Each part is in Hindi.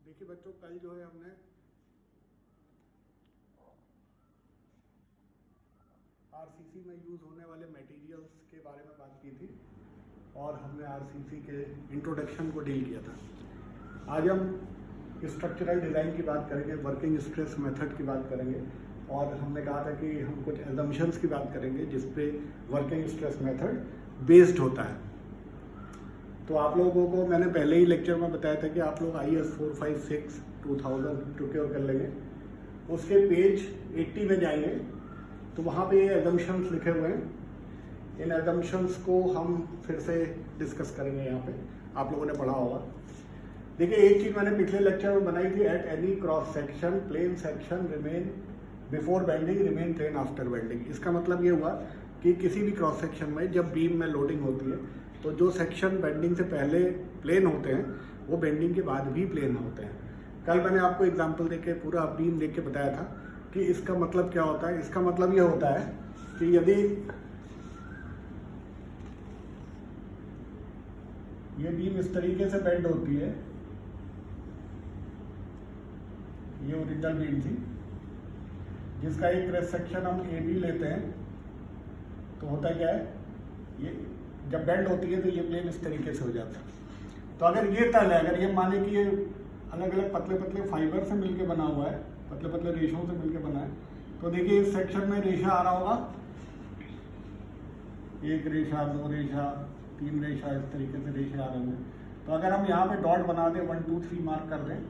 देखिए बच्चों, कल जो है हमने आरसीसी में यूज़ होने वाले मटेरियल्स के बारे में बात की थी और हमने आरसीसी के इंट्रोडक्शन को डील किया था। आज हम स्ट्रक्चरल डिज़ाइन की बात करेंगे, वर्किंग स्ट्रेस मेथड की बात करेंगे और हमने कहा था कि हम कुछ एजम्पशंस की बात करेंगे जिस पे वर्किंग स्ट्रेस मेथड बेस्ड होता है। तो आप लोगों को मैंने पहले ही लेक्चर में बताया था कि आप लोग IS 456 2000 प्रिपेयर कर लेंगे। उसके पेज 80 में जाएंगे तो वहाँ पे ये एजम्पशंस लिखे हुए हैं। इन एजम्पशंस को हम फिर से डिस्कस करेंगे। यहाँ पे आप लोगों ने पढ़ा होगा। देखिए, एक चीज़ मैंने पिछले लेक्चर में बनाई थी, at any cross section plane section remain before bending remain plane after bending. इसका मतलब ये हुआ कि किसी भी क्रॉस सेक्शन में जब बीम में लोडिंग होती है तो जो सेक्शन बेंडिंग से पहले प्लेन होते हैं वो बेंडिंग के बाद भी प्लेन होते हैं। कल मैंने आपको एग्जांपल देके पूरा बीम देख के बताया था कि इसका मतलब क्या होता है। इसका मतलब ये होता है कि यदि ये बीम इस तरीके से बेंड होती है, ये ओरिजिनल बीम थी जिसका एक क्रॉस सेक्शन हम AB लेते हैं, तो होता क्या है, ये जब बेंड होती है तो ये प्लेन इस तरीके से हो जाता है। तो अगर ये तल है, अगर ये माने कि ये अलग अलग पतले पतले फाइबर से मिलके बना हुआ है, पतले पतले रेशों से मिलके बना है, तो देखिए इस सेक्शन में रेशा आ रहा होगा, एक रेशा, दो रेशा, तीन रेशा, इस तरीके से रेशे आ रहे होंगे। तो अगर हम यहाँ पे डॉट बना दें, 1 2 3 मार्क कर दें,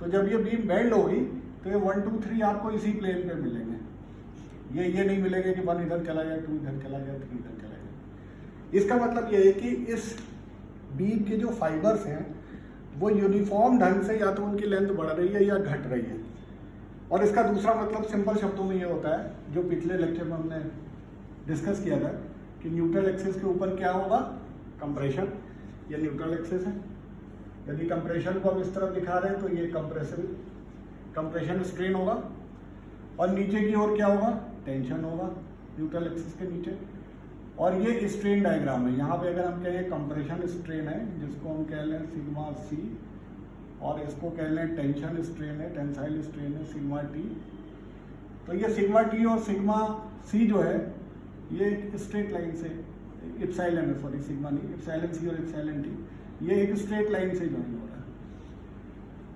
तो जब ये बीम बेंड होगी तो ये 1 2 3 आपको इसी प्लेन पे मिलेंगे। ये नहीं मिलेंगे कि 1 इधर चला गया, 2 इधर चला गया, 3 इधर चला गया। इसका मतलब ये है कि इस बीम के जो फाइबर्स हैं वो यूनिफॉर्म ढंग से या तो उनकी लेंथ बढ़ रही है या घट रही है। और इसका दूसरा मतलब सिंपल शब्दों में ये होता है, जो पिछले लेक्चर में हमने डिस्कस किया था कि न्यूट्रल एक्सिस के ऊपर क्या होगा, कंप्रेशन। ये न्यूट्रल एक्सिस है। यदि कंप्रेशन को हम इस तरफ दिखा रहे हैं तो ये कंप्रेशन स्ट्रेन होगा, और नीचे की ओर क्या होगा, टेंशन होगा न्यूट्रल एक्सिस के नीचे। और ये स्ट्रेन डायग्राम है। यहाँ पे अगर हम कहें कंप्रेशन स्ट्रेन है, जिसको हम कह लें सिग्मा C, और इसको कह लें टेंशन स्ट्रेन है, टेंसाइल स्ट्रेन है सिग्मा T। तो ये सिग्मा T और सिग्मा C जो है ये एक स्ट्रेट लाइन से, इप्सिलॉन है, सॉरी सिग्मा नहीं, इप्सिलॉन C और इप्सिलॉन T, ये एक स्ट्रेट लाइन से ज्वाइन हो रहा है।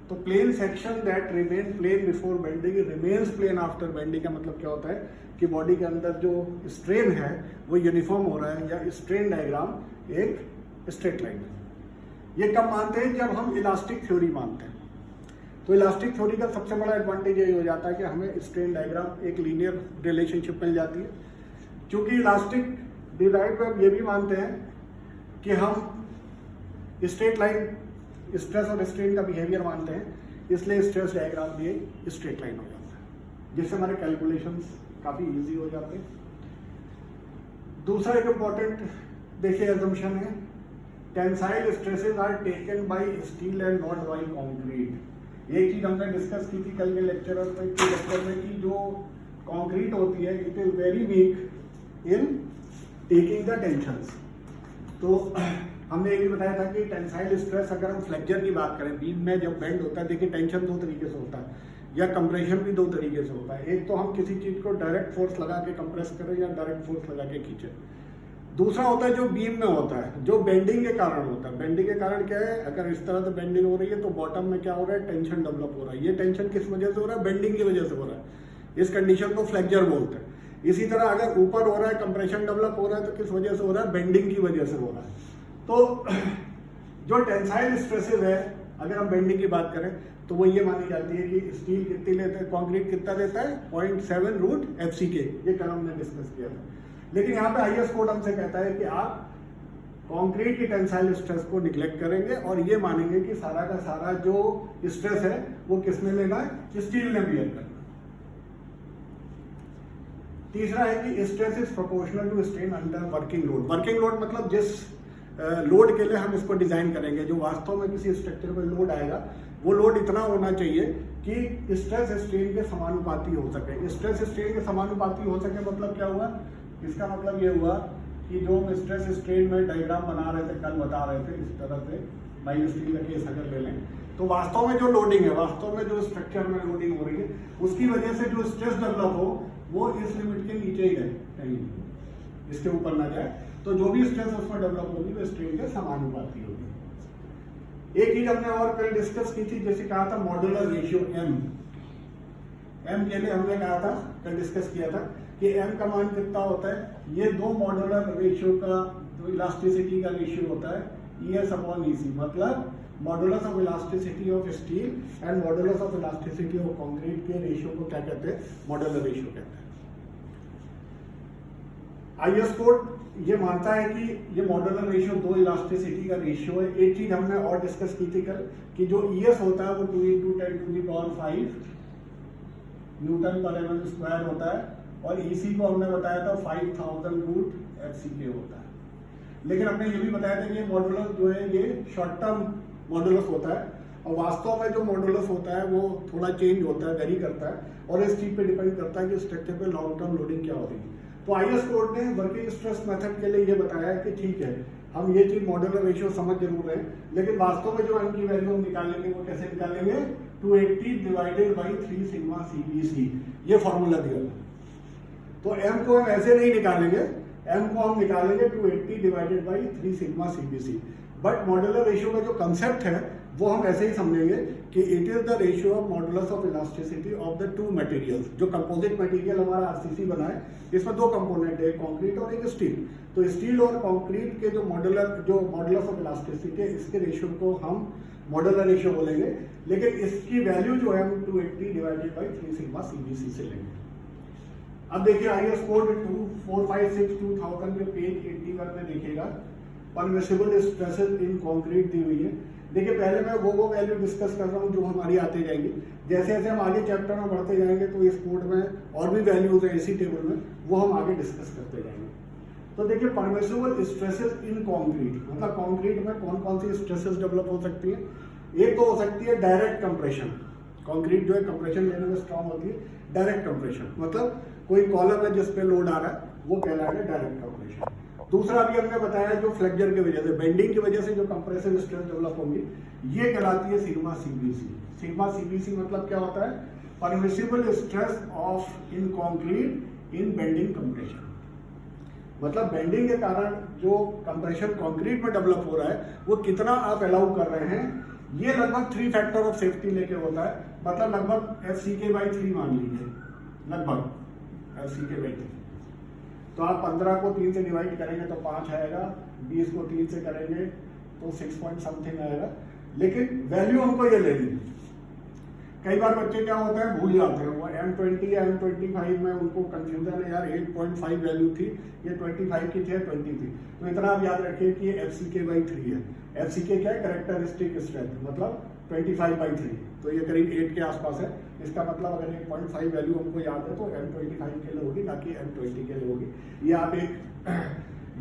तो plane section that remain plane before bending remains plane after bending का मतलब क्या होता है कि बॉडी के अंदर जो स्ट्रेन है वो यूनिफॉर्म हो रहा है, या स्ट्रेन डायग्राम एक स्ट्रेट लाइन है। ये कब मानते हैं, जब हम इलास्टिक थ्योरी मानते हैं। तो इलास्टिक थ्योरी का सबसे बड़ा एडवांटेज ये हो जाता है कि हमें स्ट्रेन डायग्राम एक लीनियर रिलेशनशिप मिल जाती है। क्योंकि इलास्टिक डिजाइन पर हम ये भी मानते हैं कि हम स्ट्रेट लाइन स्ट्रेस और स्ट्रेन का बिहेवियर मानते हैं, इसलिए स्ट्रेस डायग्राम भी एक स्ट्रेट लाइन हो जाता है, जिससे हमारे कैलकुलेशंस काफ़ी इजी हो जाते हैं। दूसरा एक इम्पॉर्टेंट देखिए एजम्पशन है, tensile stresses are taken by steel and not by concrete. एक चीज़ हमने डिस्कस की थी कल के लेक्चर में कि जो कंक्रीट होती है it is very weak in taking the tensions. तो हमने ये भी बताया था कि टेंसाइल स्ट्रेस, अगर हम फ्लेक्चर की बात करें, बीम में जब बेंड होता है, देखिए टेंशन दो तरीके से होता है, या कंप्रेशन भी दो तरीके से होता है। एक तो हम किसी चीज़ को डायरेक्ट फोर्स लगा के कंप्रेस करें या डायरेक्ट फोर्स लगा के खींचें। दूसरा होता है जो बीम में होता है, जो बेंडिंग के कारण होता है। बेंडिंग के कारण क्या है, अगर इस तरह से बेंडिंग हो रही है तो बॉटम में क्या हो रहा है, टेंशन डेवलप हो रहा है। ये टेंशन किस वजह से हो रहा है, बेंडिंग की वजह से हो रहा है। इस कंडीशन को फ्लेक्चर बोलते हैं। इसी तरह अगर ऊपर हो रहा है, कंप्रेशन डेवलप हो रहा है, तो किस वजह से हो रहा है, बेंडिंग की वजह से हो रहा है। तो जो टेंसाइल स्ट्रेसेस है, अगर हम बेंडिंग की बात करें तो वो ये मानी जाती है कि स्टील कितनी लेते हैं, कंक्रीट कितना देता है, 0.7 रूट FCK। ये कल हमने डिस्कस किया था। लेकिन यहाँ पे IS कोड हमसे कहता है कि आप कंक्रीट की टेंसाइल स्ट्रेस को निग्लेक्ट करेंगे और ये मानेंगे कि सारा का सारा जो स्ट्रेस है वो किसने लेना है, स्टील ने बियर करना। तीसरा है कि stress is proportional to strain under working load. Working load मतलब जिस लोड के लिए हम इसको डिजाइन करेंगे, जो वास्तव में किसी स्ट्रक्चर पर लोड आएगा, वो लोड इतना होना चाहिए कि स्ट्रेस स्ट्रेन के समानुपाती हो सके। स्ट्रेस स्ट्रेन के समानुपाती हो सके मतलब क्या हुआ, इसका मतलब ये हुआ कि जो हम स्ट्रेस स्ट्रेन में डायग्राम बना रहे थे, कल बता रहे थे, इस तरह से माइल्ड स्टील का केस अगर ले लें तो वास्तव में जो लोडिंग है, वास्तव में जो स्ट्रक्चर में लोडिंग हो रही है, उसकी वजह से जो स्ट्रेस डेवलप हो वो इस लिमिट के नीचे ही रहे, कहीं इसके ऊपर ना जाए। तो जो भी स्ट्रेस उसमें डेवलप होगी वो स्ट्रेन के समानुपाती होगी। एक चीज हमने और कल डिस्कस की थी, जैसे कहा था मॉड्यूलर रेशियो एम के लिए हमने कहा था, कल डिस्कस किया था कि एम का मान कितना होता है। ये दो मॉड्यूलर रेशियो का जो इलास्टिसिटी का रेशियो होता है ES अपॉन EC, मतलब modulus of elasticity of steel and modulus of elasticity of concrete के रेशियो को क्या कहते हैं, मॉडुलर रेशियो कहते हैं। IS कोड ये मानता है कि ये मॉडुलर रेशियो दो इलास्टिसिटी का रेशियो है। एक चीज हमने और डिस्कस की थी कल कि जो ES होता है वो 2 × 10⁵ न्यूटन पर mm स्क्वायर होता है, और EC को हमने बताया था 5000 √ FCK होता है। लेकिन हमने ये भी बताया था कि ये मॉडुलस जो है ये शॉर्ट टर्म मॉडुलस होता है, और वास्तव में जो मॉडुलस होता है वो थोड़ा चेंज होता है, वेरी करता है, और इस चीज पे डिपेंड करता है कि स्ट्रक्चर पे लॉन्ग टर्म लोडिंग क्या हो रही है। तो IS कोड ने वर्किंग स्ट्रेस मेथड के लिए ये बताया है कि ठीक है, हम ये चीज मॉडुलर रेशियो समझ जरूर रहे हैं, लेकिन वास्तव में जो m की वैल्यू हम निकालेंगे वो कैसे निकालेंगे, 280 डिवाइडेड बाई 3 सिग्मा CBC, ये फॉर्मूला दिया। तो m को हम ऐसे नहीं निकालेंगे, m को हम निकालेंगे 280 divided by 3 sigma CBC। But modular ratio का जो कंसेप्ट है वो हम ऐसे ही समझेंगे कि it is the ratio of modulus of elasticity of the two materials. जो कंपोजिट मटेरियल हमारा RCC बना है, इसमें दो कंपोनेंट है, एक कंक्रीट और एक स्टील। तो स्टील और कंक्रीट के जो मॉडुलस ऑफ इलास्टिसिटी है, इसके रेशियो को हम मॉडुलर रेशियो बोलेंगे, लेकिन इसकी वैल्यू जो है हम 280 डिवाइडेड बाई 3 सिग्मा CBC से लेंगे। अब देखिए IS कोड 2456/2000 में पेज 81 में देखिएगा, परमिसिबल स्ट्रेसेस इन कंक्रीट दी हुई है। देखिए पहले मैं वो वैल्यू डिस्कस कर रहा हूँ जो हमारी आते जाएंगी, जैसे जैसे हम आगे चैप्टर में बढ़ते जाएंगे तो इस कोड में और भी वैल्यूज है इसी टेबल में, वो हम आगे डिस्कस करते जाएंगे। तो देखिए परमिसिबल स्ट्रेसेस इन कंक्रीट, मतलब कंक्रीट में कौन कौन सी स्ट्रेसेस डेवलप हो सकती है। एक तो हो सकती है डायरेक्ट कंप्रेशन, कंक्रीट जो है कंप्रेशन लेने में स्ट्रांग होती है। डायरेक्ट कंप्रेशन मतलब कोई कॉलम है जिस पे लोड आ रहा है, वो कहलाएगा डायरेक्ट कंप्रेशन। दूसरा अभी हमने बताया जो फ्लेक्चर की वजह से, बेंडिंग की वजह से जो कंप्रेसिव स्ट्रेस डेवलप होंगी, ये कहलाती है सिग्मा CBC। सिग्मा CBC मतलब क्या होता है, permissible stress of in concrete in bending compression. मतलब बेंडिंग के कारण जो कंप्रेशन कंक्रीट में डेवलप हो रहा है वो कितना आप अलाउ कर रहे हैं, ये लगभग 3 फैक्टर ऑफ सेफ्टी लेके होता है। मतलब लगभग FCK/3 मान लीजिए, लगभग FCK/3। तो आप 15 को 3 से डिवाइड करेंगे तो 5 आएगा, 20 को 3 से करेंगे तो 6 पॉइंट समथिंग आएगा। लेकिन वैल्यू हमको ये लेनी है। कई बार बच्चे क्या होता है, भूल जाते हैं, वो M20 या M25 में उनको कंफ्यूजन है, यार 8.5 वैल्यू थी, ये 25 की थी, 20 थी। तो इतना आप याद रखिए कि ये FCK/3 है। FCK क्या है, कैरेक्टरिस्टिक स्ट्रेंथ, मतलब 25/3, तो ये करीब 8 के आसपास है। इसका मतलब अगर 8.5 वैल्यू हमको याद है तो M25 के लिए होगी, ना कि M20 के लिए होगी। ये आप एक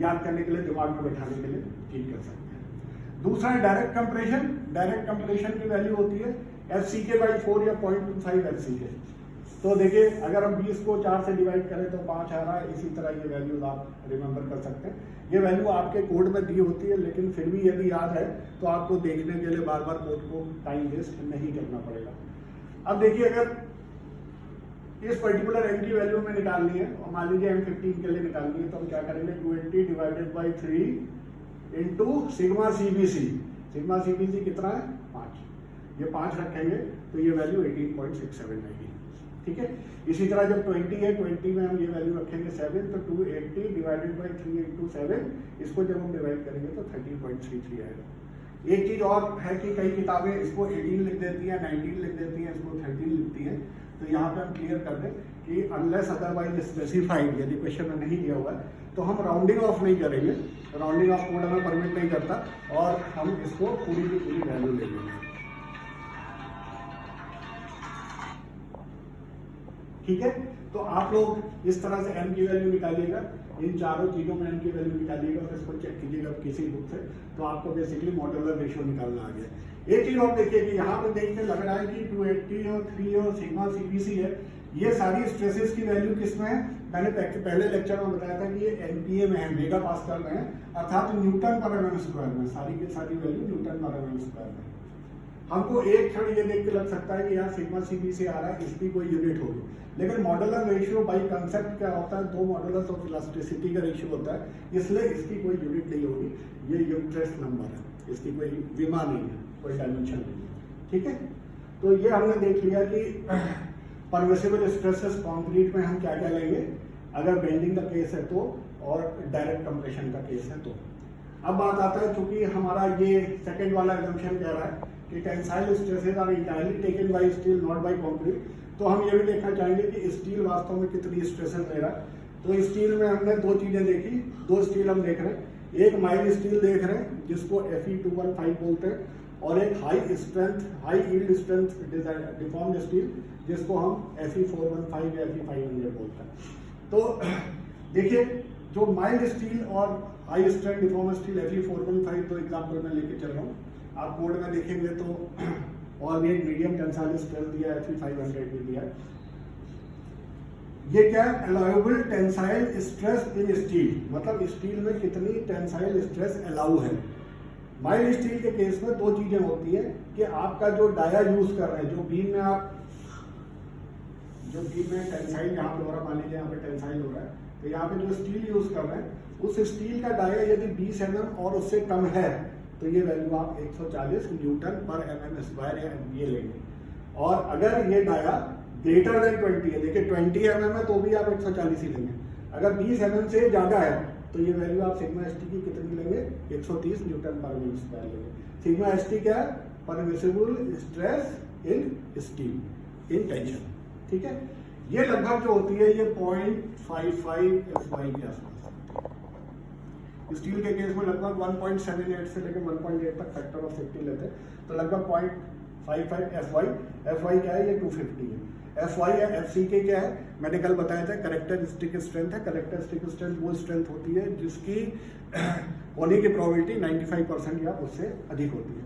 याद करने के लिए, दिमाग में बैठाने के लिए ठीक कर सकते हैं। दूसरा है डायरेक्ट कंप्रेशन। डायरेक्ट कंप्रेशन की वैल्यू होती है FCK/4 या 0.25 FCK। तो देखिए अगर हम 20 को 4 से डिवाइड करें तो 5 आ रहा है। इसी तरह ये वैल्यूज आप रिमेंबर कर सकते हैं। ये वैल्यू आपके कोड में दी होती है, लेकिन फिर भी यदि याद है तो आपको देखने के लिए बार बार कोड को टाइम वेस्ट नहीं करना पड़ेगा। अब देखिए अगर इस पर्टिकुलर M की वैल्यू में निकालनी है, और मान लीजिए M15 के लिए निकालनी है, तो हम क्या करेंगे, 280 divided by 3 into sigma CBC। Sigma CBC कितना है, 5। ये 5 रखेंगे तो ये वैल्यू 18.67 आएगी। ठीक है, इसी तरह जब 20 है, 20 में हम ये वैल्यू रखेंगे 7, तो 280 डिवाइडेड बाई 3 इंटू 7, इसको जब हम डिवाइड करेंगे तो 13.33 आएगा। एक चीज और है कि कई किताबें इसको 18 लिख देती हैं, 19 लिख देती हैं, इसको 13 लिखती हैं। तो यहाँ पे हम क्लियर कर दें कि अनलेस अदरवाइज स्पेसिफाइड, यदि क्वेश्चन में नहीं दिया हुआ है तो हम राउंडिंग ऑफ नहीं करेंगे। राउंडिंग ऑफ कोड हमें परमिट नहीं करता, और हम इसको पूरी की पूरी वैल्यू ले लेंगे। ठीक है, तो आप लोग इस तरह से M की वैल्यू निकालिएगा, इन चारों चीजों में M की वैल्यू निकालिएगा और इसको चेक कीजिएगा किसी बुक से, तो आपको बेसिकली मॉड्यूलर रेशियो निकालना आ गया। एक चीज और देखिए कि यहाँ पे देखते लग रहा है कि 280 और 3 और सिग्मा CBC है, ये सारी स्ट्रेसेस की वैल्यू किसमें है। मैंने पहले लेक्चर में बताया था कि ये MPa में है, मेगा पास्कल में है, अर्थात न्यूटन पर mm स्क्वायर में। सारी की सारी वैल्यू न्यूटन पर mm स्क्वायर में। हमको एक क्षण ये देख के लग सकता है कि यार सिग्मा सीबी से आ रहा है, इसकी कोई यूनिट होगी, लेकिन मॉडुलर रेशियो बाई कंसेप्ट क्या होता है, दो मॉडुलस ऑफ इलास्टिसिटी का रेशियो होता है, इसलिए इसकी कोई यूनिट नहीं होगी, ये यूनिट्रेस नंबर है, इसकी कोई विमा नहीं है, कोई डायमेंशन नहीं है, ठीक है। तो ये हमने देख लिया कि परमिसिबल स्ट्रेसेस कंक्रीट में हम क्या क्या लेंगे अगर बेंडिंग का केस है तो, और डायरेक्ट कंप्रेशन का केस है तो। अब बात आता है, चूंकि हमारा ये सेकंड वाला एजम्पशन कह रहा है कि tensile stresses are entirely taken by steel not by concrete, तो हम ये भी देखना चाहेंगे कि स्टील वास्तव में कितनी स्ट्रेसेस ले रहा है। तो स्टील में हमने दो चीजें देखी, दो स्टील हम देख रहे हैं, एक माइल्ड स्टील देख रहे हैं जिसको Fe215 बोलते हैं, और एक high strength high yield strength deformed steel जिसको हम Fe415 या Fe500 बोलते हैं। तो देखिए जो माइल्ड स्टील और high strength deformed steel Fe415 तो एग्जाम्पल मैं लेके चल रहा हूँ, आप कोड में देखेंगे तो और भी एक मीडियम टेंसाइल स्ट्रेस दिया है, Fe500 भी दिया है। ये क्या है, allowable tensile stress in steel, मतलब स्टील में कितनी टेंसाइल स्ट्रेस अलाउ है। माइल्ड स्टील के केस में दो चीजें होती है कि आपका जो डाया यूज कर रहे हैं, जो बीम में आप जो बीम में टेंसाइल यहाँ पे हो रहा है, मान लीजिए यहाँ पे टेंसाइल हो रहा है, तो यहाँ पे जो स्टील यूज कर रहे हैं उस स्टील का डाया यदि 20 mm और उससे कम है तो ये वैल्यू आप 140 न्यूटन पर mm स्क्वायर या MPa लेंगे। और अगर ये डाया ग्रेटर देन 20 है, देखिए 20 mm है तो भी आप 140 ही लेंगे, अगर 20 mm से ज्यादा है तो ये वैल्यू आप सिग्मा ST की कितनी लेंगे, 130 न्यूटन पर mm स्क्वायर लेंगे। सिग्मा ST क्या है, permissible stress in steel in tension, ठीक है। ये लगभग जो होती है ये 0.55 FY के आसपास, स्टील के केस में लगभग 1.78 से लेकर 1.8 तक फैक्टर ऑफ सेफ्टी लेते हैं, तो लगभग 0.55 FY क्या है, ये 250 है। FY या FCK क्या है, मैंने कल बताया था, कैरेक्टरिस्टिक स्ट्रेंथ है। कैरेक्टरिस्टिक स्ट्रेंथ वो स्ट्रेंथ होती है जिसकी होने की प्रोबेबिलिटी 95% या उससे अधिक होती है।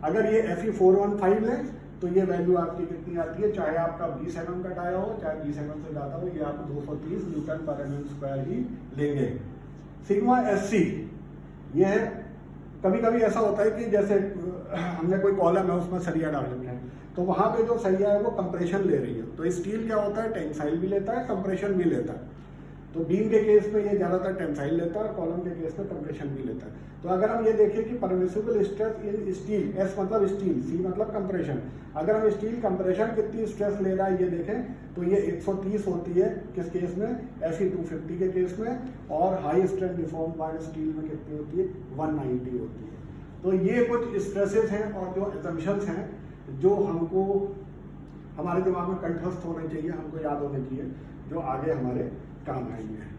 अगर ये Fe415 है तो ये वैल्यू आपकी कितनी आती है, चाहे आपका 20 mm का डाया हो चाहे 20 mm से ज्यादा हो, ये आप 230 न्यूटन पर mm स्क्वायर ही लेंगे। सिग्मा SC ये है, कभी कभी ऐसा होता है कि जैसे हमने कोई कॉलम है उसमें सरिया डाल रखे हैं, तो वहां पे जो सरिया है वो कंप्रेशन ले रही है, तो स्टील क्या होता है, टेंसाइल भी लेता है कंप्रेशन भी लेता है। तो बीम के केस में ये ज्यादातर टेंसाइल लेता है और कॉलम के केस में कंप्रेशन भी लेता है। तो अगर हम ये देखें कि permissible stress in steel, S मतलब स्टील, C मतलब कंप्रेशन, अगर हम स्टील कंप्रेशन कितनी स्ट्रेस ले रहा है ये देखें तो ये 130 होती है किस केस में, Fe250 के केस में, और high strength deform by steel में कितनी होती है, 190 होती है। तो ये कुछ स्ट्रेसेस हैं और जो असम्पशंस हैं जो हमको हमारे दिमाग में कंठस्थ होने चाहिए, हमको याद होने चाहिए, जो आगे हमारे काम आएंगे।